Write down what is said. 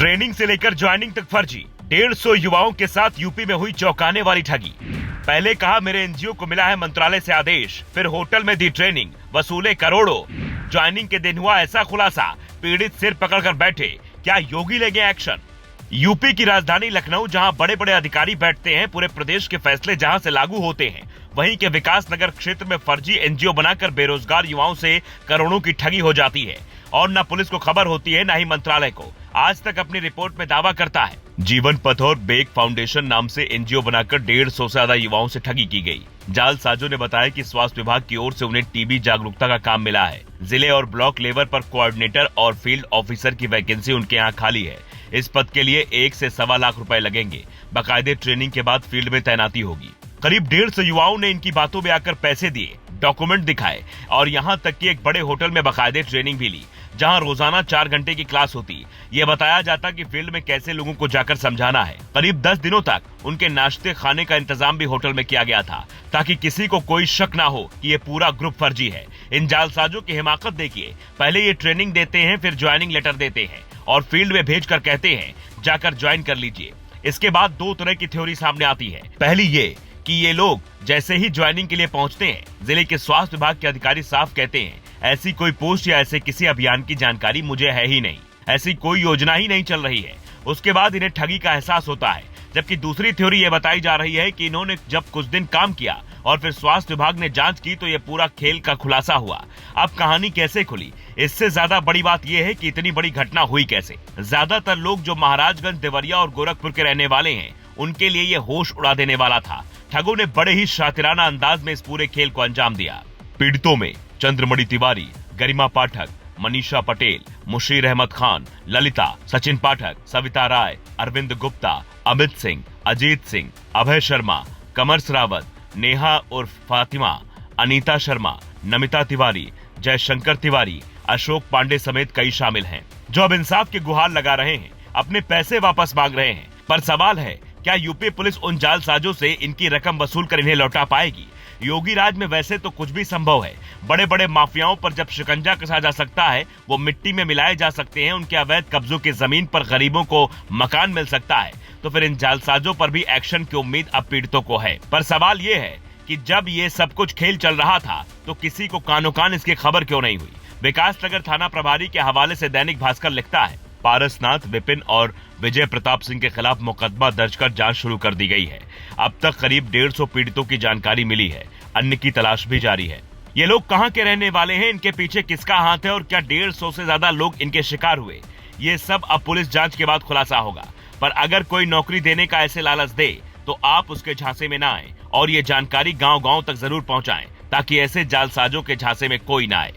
Training से लेकर joining तक फर्जी। 150 युवाओं के साथ यूपी में हुई चौंकाने वाली ठगी। पहले कहा मेरे एनजीओ को मिला है मंत्रालय से आदेश, फिर होटल में दी ट्रेनिंग, वसूले करोड़ों। ज्वाइनिंग के दिन हुआ ऐसा खुलासा, पीड़ित सिर पकड़कर बैठे, क्या योगी ले गए एक्शन। यूपी की राजधानी लखनऊ, जहां बड़े बड़े अधिकारी बैठते हैं, पूरे प्रदेश के फैसले जहां से लागू होते हैं, वहीं के विकास नगर क्षेत्र में फर्जी एनजीओ बनाकर बेरोजगार युवाओं से करोड़ों की ठगी हो जाती है और न पुलिस को खबर होती है, न ही मंत्रालय को। आज तक अपनी रिपोर्ट में दावा करता है जीवन पथ और बेग फाउंडेशन नाम से एनजीओ बनाकर 150 से ज्यादा युवाओं से ठगी की गई। जालसाजों ने बताया कि स्वास्थ्य विभाग की ओर से उन्हें टीबी जागरूकता का काम मिला है। जिले और ब्लॉक लेवल पर कोऑर्डिनेटर और फील्ड ऑफिसर की वैकेंसी उनके यहाँ खाली है। इस पद के लिए 1 से सवा लाख रुपए लगेंगे। बाकायदे ट्रेनिंग के बाद फील्ड में तैनाती होगी। करीब 150 युवाओं ने इनकी बातों में आकर पैसे दिए, डॉक्यूमेंट दिखाए और यहाँ तक कि एक बड़े होटल में बाकायदे ट्रेनिंग भी ली, जहां रोजाना 4 घंटे की क्लास होती। ये बताया जाता कि फील्ड में कैसे लोगों को जाकर समझाना है। करीब 10 दिनों तक उनके नाश्ते खाने का इंतजाम भी होटल में किया गया था, ताकि किसी को कोई शक ना हो कि ये पूरा ग्रुप फर्जी है। इन जालसाजों की हिमाकत देखिए, पहले ये ट्रेनिंग देते हैं, फिर ज्वाइनिंग लेटर देते हैं और फील्ड में भेज कर कहते हैं जाकर ज्वाइन कर लीजिए। इसके बाद 2 तरह की थ्योरी सामने आती है। पहली ये कि ये लोग जैसे ही ज्वाइनिंग के लिए पहुंचते हैं, जिले के स्वास्थ्य विभाग के अधिकारी साफ कहते हैं ऐसी कोई पोस्ट या ऐसे किसी अभियान की जानकारी मुझे है ही नहीं, ऐसी कोई योजना ही नहीं चल रही है। उसके बाद इन्हें ठगी का एहसास होता है। जबकि दूसरी थ्योरी ये बताई जा रही है कि इन्होंने जब कुछ दिन काम किया और फिर स्वास्थ्य विभाग ने जांच की तो ये पूरा खेल का खुलासा हुआ। अब कहानी कैसे खुली, इससे ज्यादा बड़ी बात यह है कि इतनी बड़ी घटना हुई कैसे। ज्यादातर लोग जो महाराजगंज, देवरिया और गोरखपुर के रहने वाले हैं, उनके लिए ये होश उड़ा देने वाला था। ठगों ने बड़े ही शातिराना अंदाज में इस पूरे खेल को अंजाम दिया। पीड़ितों में चंद्रमणि तिवारी, गरिमा पाठक, मनीषा पटेल, मुशीर अहमद खान, ललिता, सचिन पाठक, सविता राय, अरविंद गुप्ता, अमित सिंह, अजीत सिंह, अभय शर्मा, कमर रावत, नेहा उर्फ फातिमा, अनीता शर्मा, नमिता तिवारी, जयशंकर तिवारी, अशोक पांडे समेत कई शामिल हैं, जो अब इंसाफ की गुहार लगा रहे हैं, अपने पैसे वापस मांग रहे हैं। पर सवाल है, क्या यूपी पुलिस उन जालसाजों से इनकी रकम वसूल कर इन्हें लौटा पाएगी? योगी राज में वैसे तो कुछ भी संभव है। बड़े बड़े माफियाओं पर जब शिकंजा कसा जा सकता है, वो मिट्टी में मिलाए जा सकते हैं, उनके अवैध कब्जों की जमीन पर गरीबों को मकान मिल सकता है, तो फिर इन जालसाजों पर भी एक्शन की उम्मीद अब पीड़ितों को है। पर सवाल ये है कि जब ये सब कुछ खेल चल रहा था तो किसी को कानो कान इसकी खबर क्यों नहीं हुई? विकास नगर थाना प्रभारी के हवाले से दैनिक भास्कर लिखता है, पारसनाथ, विपिन और विजय प्रताप सिंह के खिलाफ मुकदमा दर्ज कर जांच शुरू कर दी गई है। अब तक करीब 150 पीड़ितों की जानकारी मिली है, अन्य की तलाश भी जारी है। ये लोग कहां के रहने वाले हैं, इनके पीछे किसका हाथ है और क्या 150 से ज्यादा लोग इनके शिकार हुए, ये सब अब पुलिस जांच के बाद खुलासा होगा। पर अगर कोई नौकरी देने का ऐसे लालच दे तो आप उसके झांसे में ना आए और ये जानकारी गांव-गांव तक जरूर पहुंचाएं, ताकि ऐसे जालसाजों के झांसे में कोई ना आए।